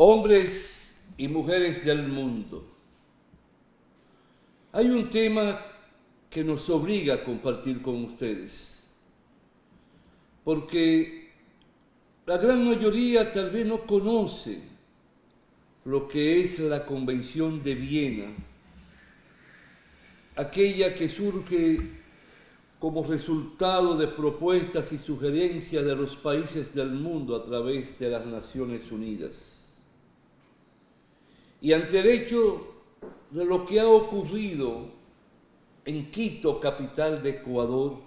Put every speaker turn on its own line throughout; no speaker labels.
Hombres y mujeres del mundo, hay un tema que nos obliga a compartir con ustedes, porque la gran mayoría tal vez no conoce lo que es la Convención de Viena, aquella que surge como resultado de propuestas y sugerencias de los países del mundo a través de las Naciones Unidas. Y ante el hecho de lo que ha ocurrido en Quito, capital de Ecuador,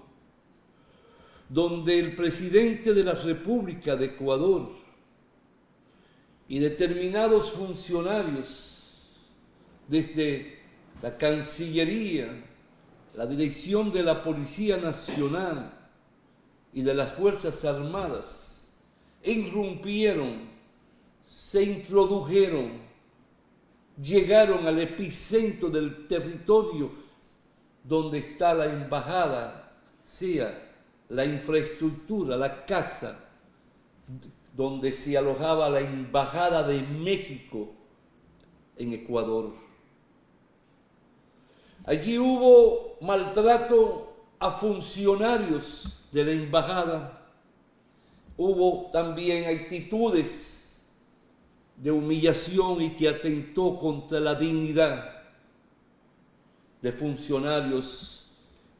donde el presidente de la República de Ecuador y determinados funcionarios desde la Cancillería, la Dirección de la Policía Nacional y de las Fuerzas Armadas irrumpieron, se introdujeron, llegaron al epicentro del territorio donde está la embajada, sea la infraestructura, la casa donde se alojaba la embajada de México en Ecuador. Allí hubo maltrato a funcionarios de la embajada, hubo también actitudes de humillación y que atentó contra la dignidad de funcionarios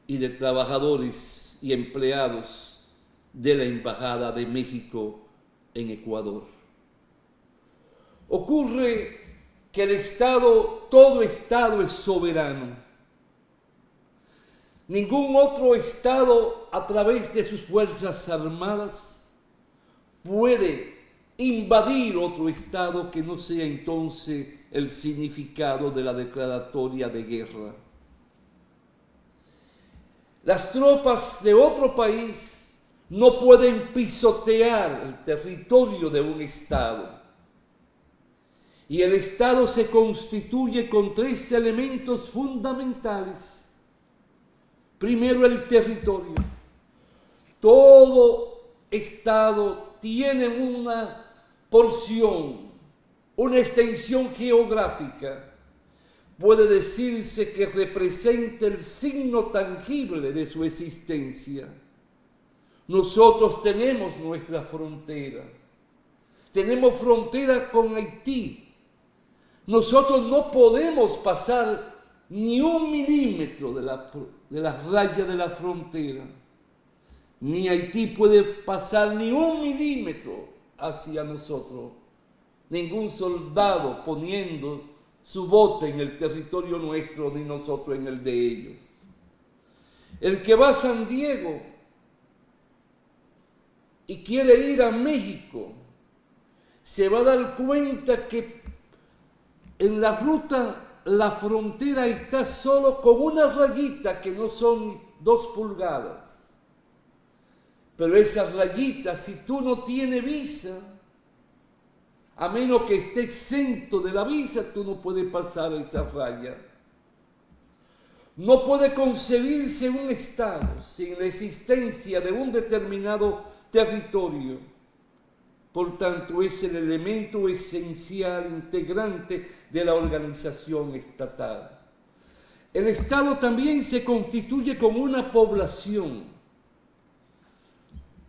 y de trabajadores y empleados de la Embajada de México en Ecuador. Ocurre que el Estado, todo Estado es soberano. Ningún otro Estado, a través de sus Fuerzas Armadas, puede invadir otro Estado que no sea entonces el significado de la declaratoria de guerra. Las tropas de otro país no pueden pisotear el territorio de un Estado. Y el Estado se constituye con tres elementos fundamentales. Primero, el territorio. Todo Estado tiene una porción, una extensión geográfica. Puede decirse que representa el signo tangible de su existencia. Nosotros tenemos nuestra frontera. Tenemos frontera con Haití. Nosotros no podemos pasar ni un milímetro de la raya de la frontera. Ni Haití puede pasar ni un milímetro hacia nosotros. Ningún soldado poniendo su bote en el territorio nuestro, ni nosotros en el de ellos. El que va a San Diego y quiere ir a México, se va a dar cuenta que en la ruta la frontera está solo con una rayita que no son 2 pulgadas. Pero esa rayita, si tú no tienes visa, a menos que esté exento de la visa, tú no puedes pasar esa raya. No puede concebirse un Estado sin la existencia de un determinado territorio. Por tanto, es el elemento esencial, integrante de la organización estatal. El Estado también se constituye como una población.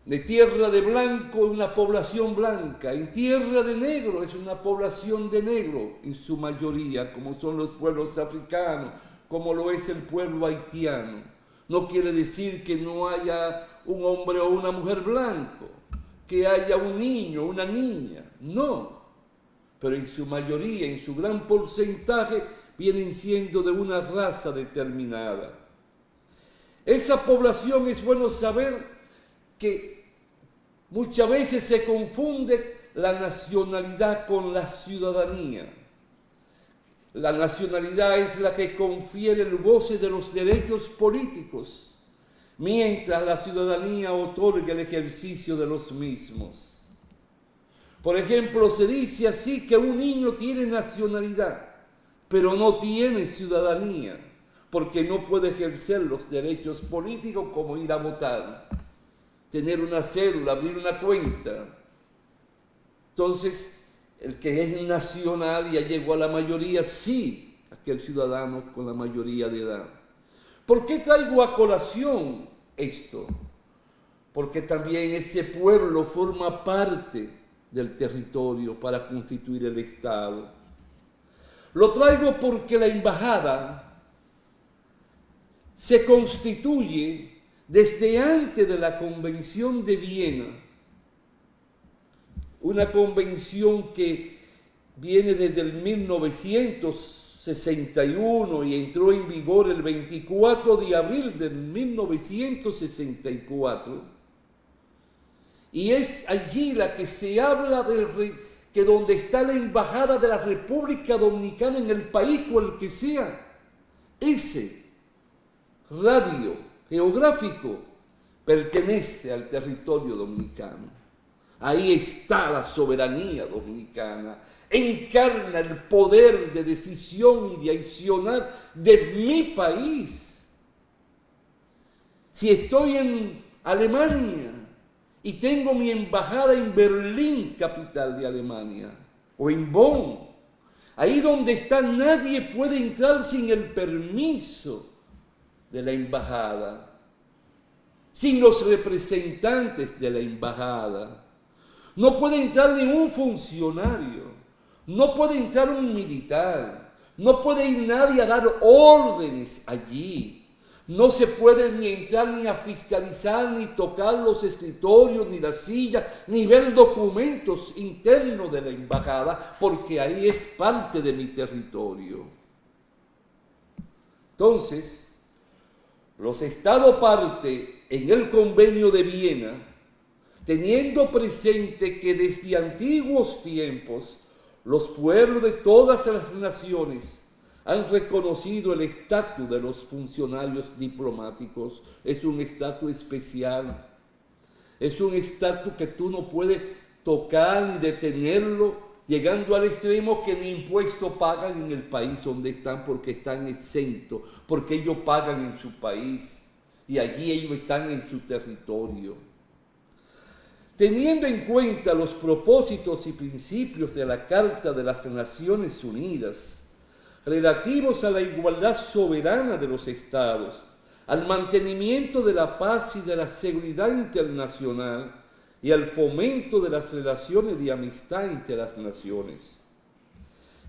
De tierra de blanco es una población blanca, en tierra de negro es una población de negro, en su mayoría, como son los pueblos africanos, como lo es el pueblo haitiano. No quiere decir que no haya un hombre o una mujer blanco, que haya un niño, una niña, no. Pero en su mayoría, en su gran porcentaje, vienen siendo de una raza determinada. Esa población, es bueno saber que muchas veces se confunde la nacionalidad con la ciudadanía. La nacionalidad es la que confiere el goce de los derechos políticos, mientras la ciudadanía otorga el ejercicio de los mismos. Por ejemplo, se dice así que un niño tiene nacionalidad, pero no tiene ciudadanía, porque no puede ejercer los derechos políticos como ir a votar, tener una cédula, abrir una cuenta. Entonces, el que es nacional ya llegó a la mayoría, sí, aquel ciudadano con la mayoría de edad. ¿Por qué traigo a colación esto? Porque también ese pueblo forma parte del territorio para constituir el Estado. Lo traigo porque la embajada se constituye desde antes de la Convención de Viena, una convención que viene desde el 1961 y entró en vigor el 24 de abril de 1964. Y es allí la que se habla que donde está la embajada de la República Dominicana en el país cual que sea, ese radio geográfico pertenece al territorio dominicano. Ahí está la soberanía dominicana, encarna el poder de decisión y de accionar de mi país. Si estoy en Alemania y tengo mi embajada en Berlín, capital de Alemania, o en Bonn, ahí donde está nadie puede entrar sin el permiso de la embajada, sin los representantes de la embajada. No puede entrar ningún funcionario, no puede entrar un militar, no puede ir nadie a dar órdenes allí. No se puede ni entrar ni a fiscalizar, ni tocar los escritorios, ni la silla, ni ver documentos internos de la embajada, porque ahí es parte de mi territorio. Entonces, los Estados parte en el Convenio de Viena, teniendo presente que desde antiguos tiempos los pueblos de todas las naciones han reconocido el estatus de los funcionarios diplomáticos. Es un estatus especial, es un estatus que tú no puedes tocar ni detenerlo, llegando al extremo que ni impuesto pagan en el país donde están porque están exentos, porque ellos pagan en su país y allí ellos están en su territorio. Teniendo en cuenta los propósitos y principios de la Carta de las Naciones Unidas, relativos a la igualdad soberana de los Estados, al mantenimiento de la paz y de la seguridad internacional y al fomento de las relaciones de amistad entre las naciones.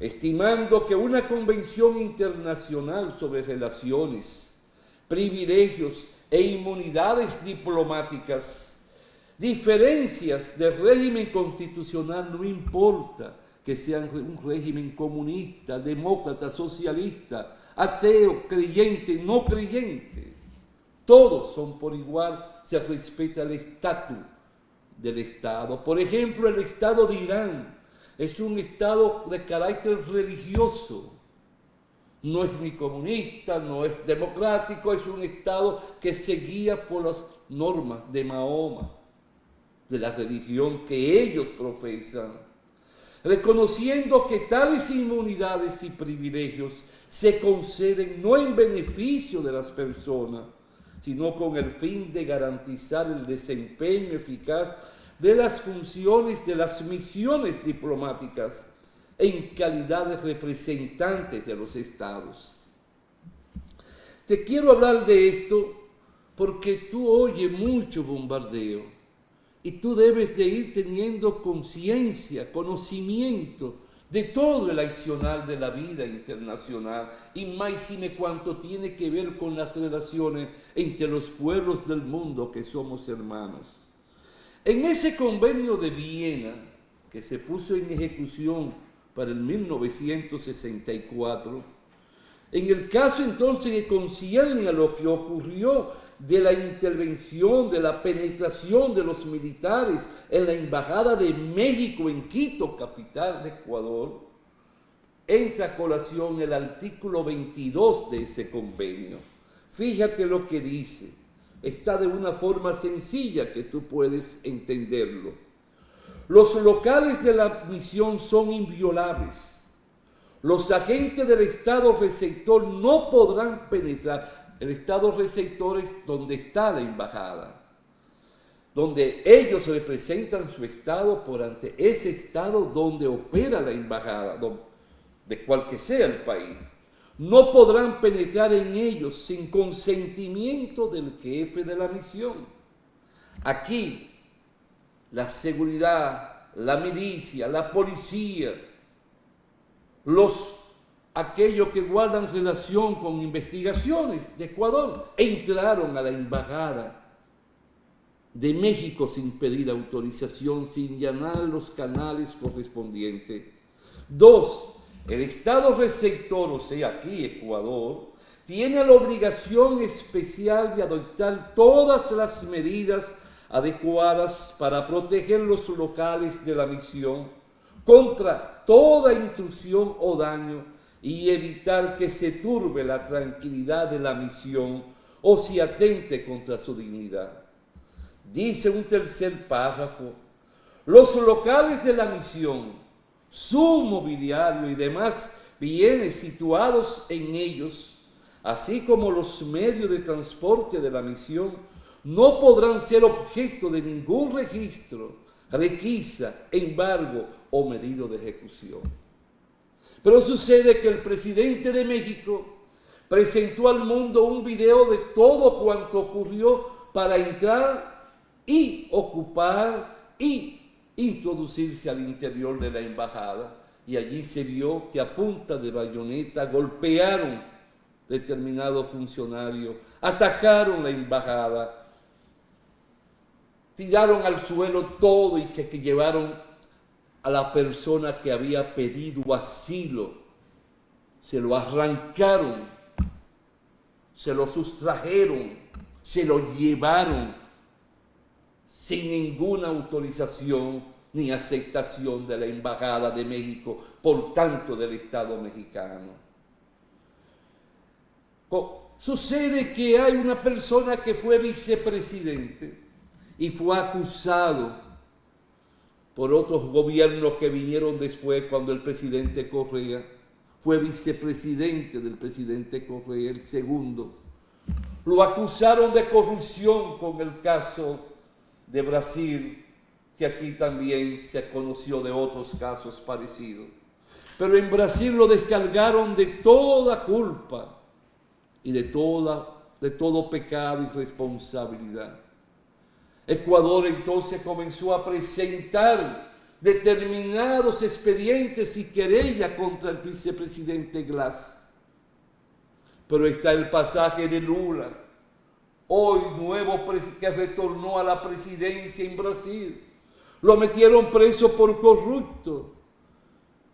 Estimando que una convención internacional sobre relaciones, privilegios e inmunidades diplomáticas, diferencias del régimen constitucional, no importa que sean un régimen comunista, demócrata, socialista, ateo, creyente, no creyente, todos son por igual, se respeta el estatus del Estado. Por ejemplo, el Estado de Irán es un Estado de carácter religioso, no es ni comunista, no es democrático, es un Estado que se guía por las normas de Mahoma, de la religión que ellos profesan, reconociendo que tales inmunidades y privilegios se conceden no en beneficio de las personas, sino con el fin de garantizar el desempeño eficaz de las funciones de las misiones diplomáticas en calidad de representantes de los estados. Te quiero hablar de esto porque tú oyes mucho bombardeo. Y tú debes de ir teniendo conciencia, conocimiento de todo el accionar de la vida internacional y más cuanto tiene que ver con las relaciones entre los pueblos del mundo que somos hermanos. En ese convenio de Viena, que se puso en ejecución para el 1964, en el caso entonces que concierne a lo que ocurrió de la intervención, de la penetración de los militares en la Embajada de México en Quito, capital de Ecuador, entra a colación el artículo 22 de ese convenio. Fíjate lo que dice, está de una forma sencilla que tú puedes entenderlo. Los locales de la misión son inviolables. Los agentes del Estado receptor no podrán penetrar. El Estado receptor es donde está la embajada. donde ellos representan su estado por ante ese estado donde opera la embajada, de cual que sea el país. No podrán penetrar en ellos sin consentimiento del jefe de la misión. Aquí, la seguridad, la milicia, la policía, aquellos que guardan relación con investigaciones de Ecuador, entraron a la embajada de México sin pedir autorización, sin llenar los canales correspondientes. 2. El Estado receptor, o sea, aquí Ecuador, tiene la obligación especial de adoptar todas las medidas adecuadas para proteger los locales de la misión contra toda intrusión o daño y evitar que se turbe la tranquilidad de la misión o se atente contra su dignidad. Dice un tercer párrafo: los locales de la misión, su mobiliario y demás bienes situados en ellos, así como los medios de transporte de la misión, no podrán ser objeto de ningún registro, requisa, embargo o medida de ejecución. Pero sucede que el presidente de México presentó al mundo un video de todo cuanto ocurrió para entrar y ocupar y introducirse al interior de la embajada, y allí se vio que a punta de bayoneta golpearon determinados funcionarios, atacaron la embajada, tiraron al suelo todo y se llevaron a la persona que había pedido asilo, se lo arrancaron, se lo sustrajeron, se lo llevaron sin ninguna autorización ni aceptación de la Embajada de México, por tanto del Estado mexicano. Sucede que hay una persona que fue vicepresidente y fue acusado por otros gobiernos que vinieron después cuando el presidente Correa fue vicepresidente del presidente Correa, el segundo. Lo acusaron de corrupción con el caso de Brasil, que aquí también se conoció de otros casos parecidos. Pero en Brasil lo descargaron de toda culpa y de todo pecado y responsabilidad. Ecuador entonces comenzó a presentar determinados expedientes y querella contra el vicepresidente Glass. Pero está el pasaje de Lula, hoy nuevo que retornó a la presidencia en Brasil. Lo metieron preso por corrupto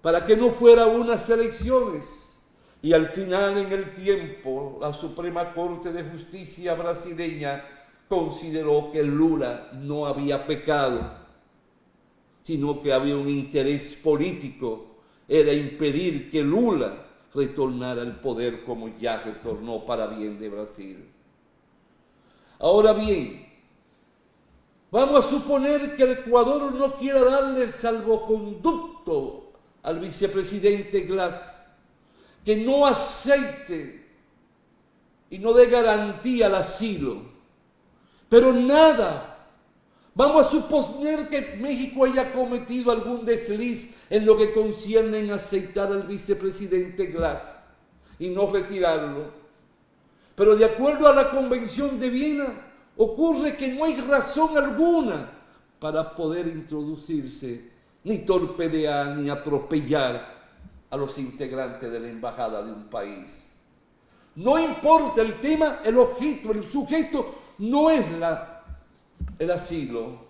para que no fuera unas elecciones. Y al final, en el tiempo, la Suprema Corte de Justicia brasileña consideró que Lula no había pecado, sino que había un interés político, era impedir que Lula retornara al poder como ya retornó para bien de Brasil. Ahora bien, vamos a suponer que el Ecuador no quiera darle el salvoconducto al vicepresidente Glass, que no acepte y no dé garantía al asilo. Pero nada, vamos a suponer que México haya cometido algún desliz en lo que concierne en aceptar al vicepresidente Glass y no retirarlo. Pero de acuerdo a la Convención de Viena, ocurre que no hay razón alguna para poder introducirse, ni torpedear, ni atropellar a los integrantes de la embajada de un país. No importa el tema, el objeto, el sujeto no es el asilo.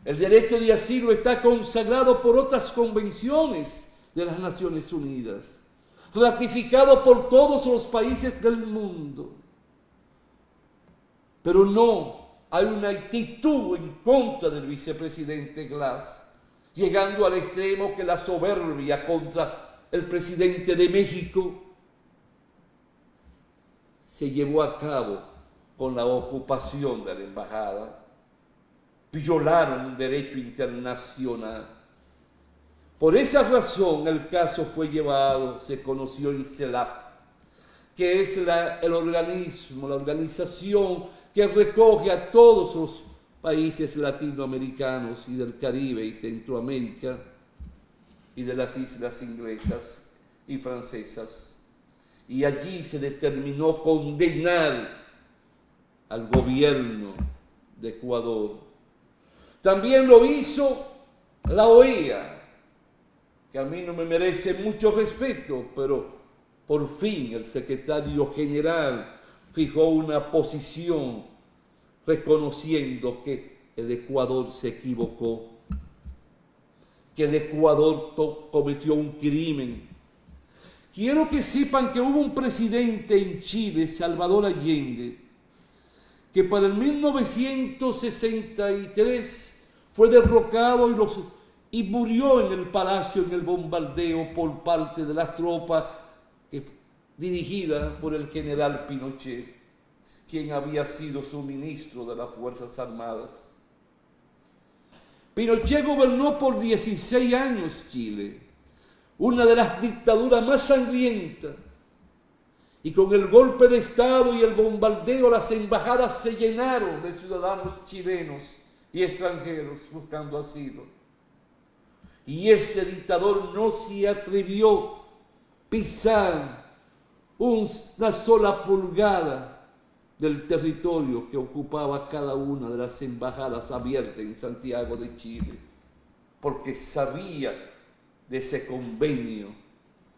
El derecho de asilo está consagrado por otras convenciones de las Naciones Unidas, ratificado por todos los países del mundo. Pero no hay una actitud en contra del vicepresidente Glass, llegando al extremo que la soberbia contra el presidente de México se llevó a cabo con la ocupación de la embajada. Violaron un derecho internacional. Por esa razón el caso fue llevado, se conoció en CELAC, que es el organismo, la organización que recoge a todos los países latinoamericanos y del Caribe y Centroamérica y de las islas inglesas y francesas. Y allí se determinó condenar al gobierno de Ecuador. También lo hizo la OEA, que a mí no me merece mucho respeto, pero por fin el secretario general fijó una posición reconociendo que el Ecuador se equivocó, que el Ecuador cometió un crimen. Quiero que sepan que hubo un presidente en Chile, Salvador Allende, que para el 1963 fue derrocado y murió en el palacio en el bombardeo por parte de las tropas dirigidas por el general Pinochet, quien había sido su ministro de las Fuerzas Armadas. Pinochet gobernó por 16 años Chile, una de las dictaduras más sangrientas, y con el golpe de Estado y el bombardeo las embajadas se llenaron de ciudadanos chilenos y extranjeros buscando asilo. Y ese dictador no se atrevió a pisar una sola pulgada del territorio que ocupaba cada una de las embajadas abiertas en Santiago de Chile, porque sabía de ese convenio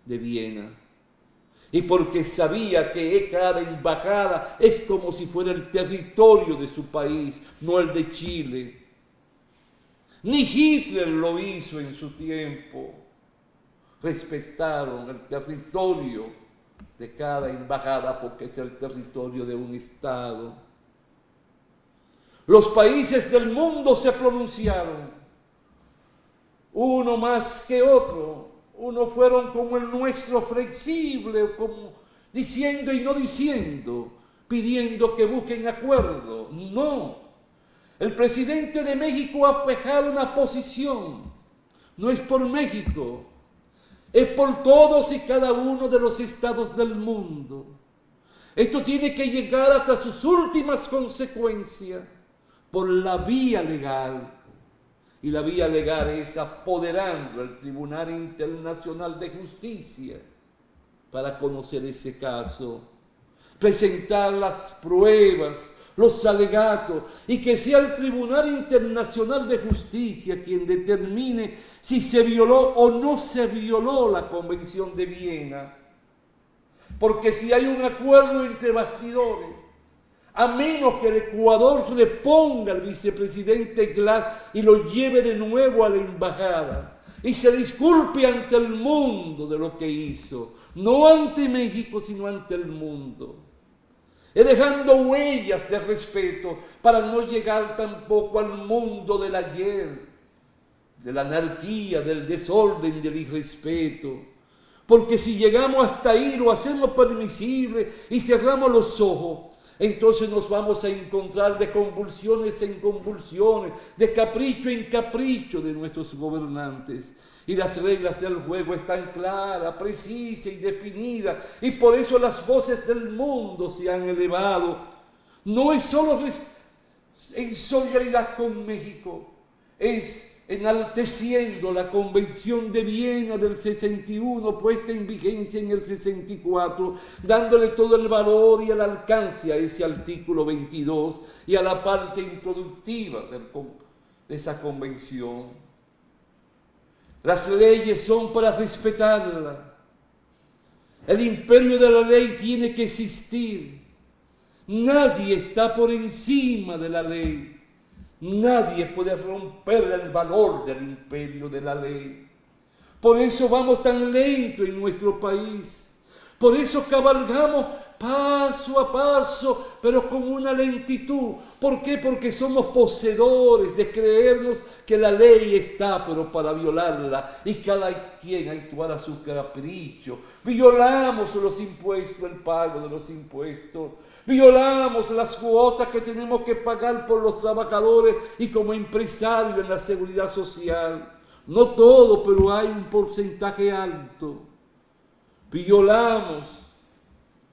de Viena y porque sabía que cada embajada es como si fuera el territorio de su país, no el de Chile. Ni Hitler lo hizo en su tiempo. Respetaron el territorio de cada embajada porque es el territorio de un Estado. Los países del mundo se pronunciaron, uno más que otro. Unos fueron como el nuestro, flexible, como diciendo y no diciendo, pidiendo que busquen acuerdo. No, el presidente de México ha fijado una posición, no es por México, es por todos y cada uno de los estados del mundo. Esto tiene que llegar hasta sus últimas consecuencias por la vía legal. Y la vía legal es apoderando al Tribunal Internacional de Justicia para conocer ese caso, presentar las pruebas, los alegatos, y que sea el Tribunal Internacional de Justicia quien determine si se violó o no se violó la Convención de Viena. Porque si hay un acuerdo entre bastidores, a menos que el Ecuador reponga al vicepresidente Glass y lo lleve de nuevo a la embajada y se disculpe ante el mundo de lo que hizo, no ante México, sino ante el mundo, y dejando huellas de respeto para no llegar tampoco al mundo del ayer, de la anarquía, del desorden, del irrespeto. Porque si llegamos hasta ahí, lo hacemos permisible y cerramos los ojos, entonces nos vamos a encontrar de convulsiones en convulsiones, de capricho en capricho de nuestros gobernantes. Y las reglas del juego están claras, precisas y definidas. Y por eso las voces del mundo se han elevado. No es solo en solidaridad con México, es enalteciendo la Convención de Viena del 61, puesta en vigencia en el 64, dándole todo el valor y el alcance a ese artículo 22 y a la parte introductiva de esa convención. Las leyes son para respetarla. El imperio de la ley tiene que existir. Nadie está por encima de la ley. Nadie puede romper el valor del imperio de la ley. Por eso vamos tan lento en nuestro país. Por eso cabalgamos paso a paso, pero con una lentitud. ¿Por qué? Porque somos poseedores de creernos que la ley está, pero para violarla. Y cada quien actuar a su capricho. Violamos los impuestos, el pago de los impuestos. Violamos las cuotas que tenemos que pagar por los trabajadores y como empresarios en la seguridad social. No todo, pero hay un porcentaje alto. Violamos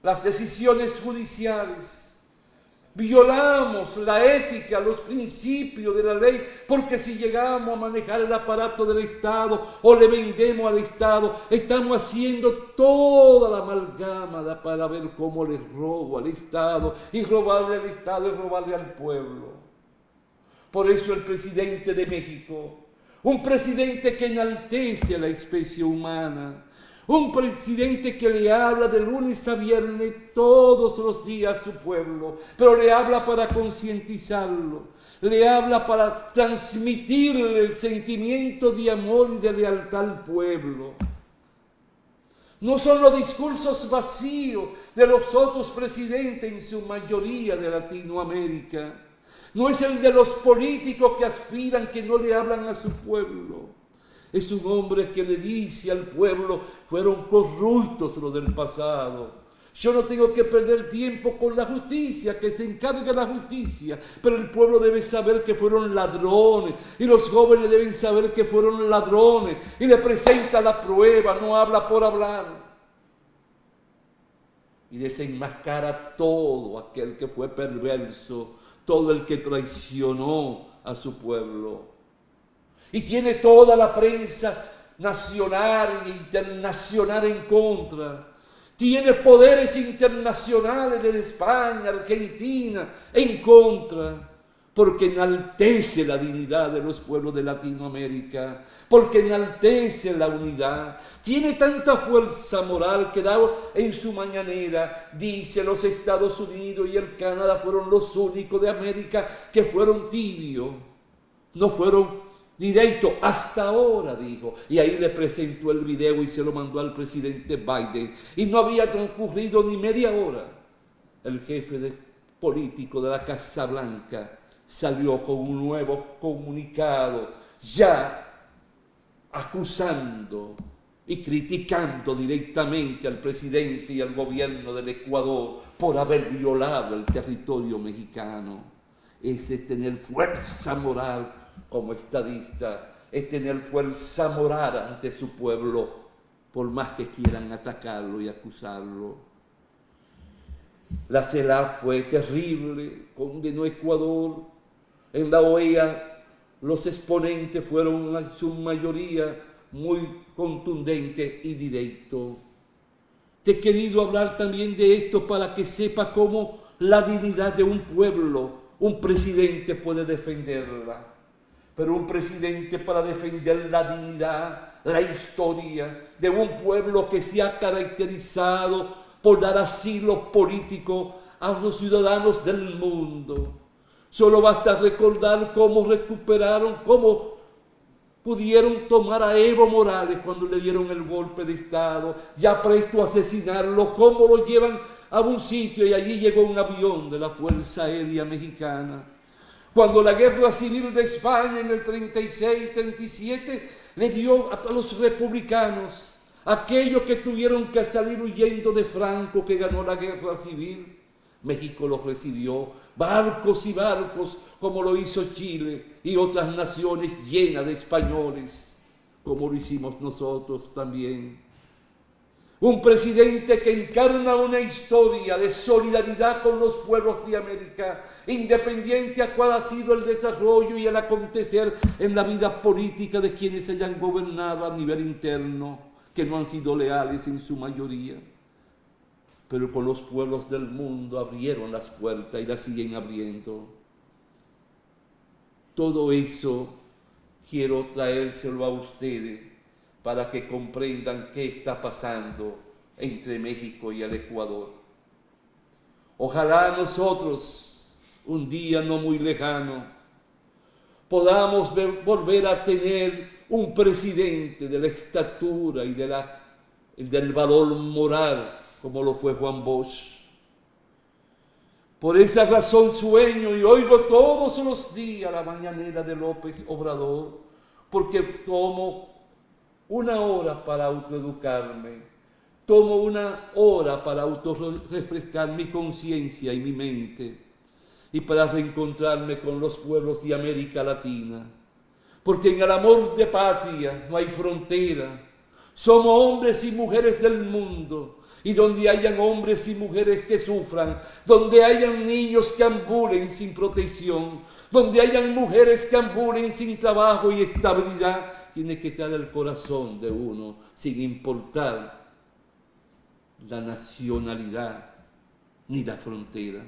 las decisiones judiciales. Violamos la ética, los principios de la ley, porque si llegamos a manejar el aparato del Estado o le vendemos al Estado, estamos haciendo toda la amalgama para ver cómo les robo al Estado, y robarle al Estado es robarle al pueblo. Por eso el presidente de México, un presidente que enaltece a la especie humana, un presidente que le habla de lunes a viernes todos los días a su pueblo, pero le habla para concientizarlo, le habla para transmitirle el sentimiento de amor y de lealtad al pueblo. No son los discursos vacíos de los otros presidentes, en su mayoría de Latinoamérica. No es el de los políticos que aspiran, que no le hablan a su pueblo. Es un hombre que le dice al pueblo: fueron corruptos los del pasado. Yo no tengo que perder tiempo con la justicia, que se encargue la justicia. Pero el pueblo debe saber que fueron ladrones. Y los jóvenes deben saber que fueron ladrones. Y le presenta la prueba, no habla por hablar. Y desenmascara todo aquel que fue perverso, todo el que traicionó a su pueblo. Y tiene toda la prensa nacional e internacional en contra. Tiene poderes internacionales de España, Argentina, en contra. Porque enaltece la dignidad de los pueblos de Latinoamérica. Porque enaltece la unidad. Tiene tanta fuerza moral que en su mañanera dice: los Estados Unidos y el Canadá fueron los únicos de América que fueron tibios. No fueron directo, hasta ahora, dijo. Y ahí le presentó el video y se lo mandó al presidente Biden. Y no había transcurrido ni media hora. El jefe político de la Casa Blanca salió con un nuevo comunicado, ya acusando y criticando directamente al presidente y al gobierno del Ecuador por haber violado el territorio mexicano. Ese es tener fuerza moral como estadista, es tener fuerza moral ante su pueblo, por más que quieran atacarlo y acusarlo. La CELAC fue terrible, condenó a Ecuador. En la OEA los exponentes fueron en su mayoría muy contundentes y directos. Te he querido hablar también de esto para que sepa cómo la dignidad de un pueblo, un presidente puede defenderla. Pero un presidente, para defender la dignidad, la historia de un pueblo que se ha caracterizado por dar asilo político a los ciudadanos del mundo. Solo basta recordar cómo recuperaron, cómo pudieron tomar a Evo Morales cuando le dieron el golpe de Estado, ya presto a asesinarlo, cómo lo llevan a un sitio y allí llegó un avión de la Fuerza Aérea Mexicana. Cuando la guerra civil de España en el 36-37 le dio a los republicanos, aquellos que tuvieron que salir huyendo de Franco, que ganó la guerra civil, México los recibió, barcos y barcos, como lo hizo Chile y otras naciones llenas de españoles, como lo hicimos nosotros también. Un presidente que encarna una historia de solidaridad con los pueblos de América, independiente a cuál ha sido el desarrollo y el acontecer en la vida política de quienes hayan gobernado a nivel interno, que no han sido leales en su mayoría. Pero con los pueblos del mundo abrieron las puertas y las siguen abriendo. Todo eso quiero traérselo a ustedes para que comprendan qué está pasando entre México y el Ecuador. Ojalá nosotros, un día no muy lejano, podamos volver a tener un presidente de la estatura y del valor moral, como lo fue Juan Bosch. Por esa razón sueño y oigo todos los días la mañanera de López Obrador, porque tomo una hora para autoeducarme, tomo una hora para autorrefrescar mi conciencia y mi mente, y para reencontrarme con los pueblos de América Latina, porque en el amor de patria no hay frontera. Somos hombres y mujeres del mundo, y donde hayan hombres y mujeres que sufran, donde hayan niños que ambulen sin protección, donde hayan mujeres que ambulen sin trabajo y estabilidad, tiene que estar el corazón de uno, sin importar la nacionalidad ni la frontera.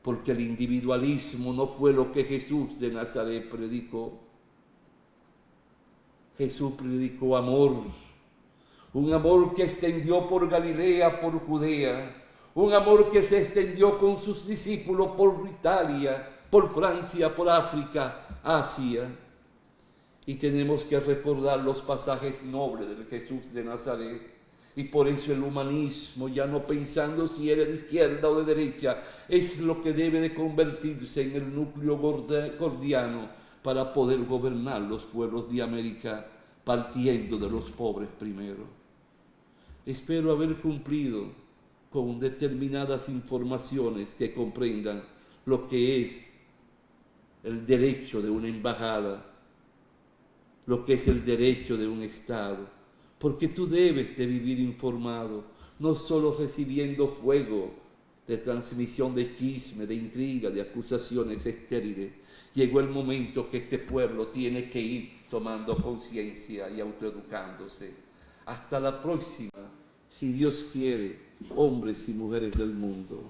Porque el individualismo no fue lo que Jesús de Nazaret predicó. Jesús predicó amor, un amor que extendió por Galilea, por Judea, un amor que se extendió con sus discípulos por Italia, por Francia, por África, Asia. Y tenemos que recordar los pasajes nobles del Jesús de Nazaret. Y por eso el humanismo, ya no pensando si eres de izquierda o de derecha, es lo que debe de convertirse en el núcleo gordiano para poder gobernar los pueblos de América, partiendo de los pobres primero. Espero haber cumplido con determinadas informaciones que comprendan lo que es el derecho de una embajada, lo que es el derecho de un Estado, porque tú debes de vivir informado, no solo recibiendo fuego de transmisión de chisme, de intriga, de acusaciones estériles. Llegó el momento que este pueblo tiene que ir tomando conciencia y autoeducándose. Hasta la próxima, si Dios quiere, hombres y mujeres del mundo.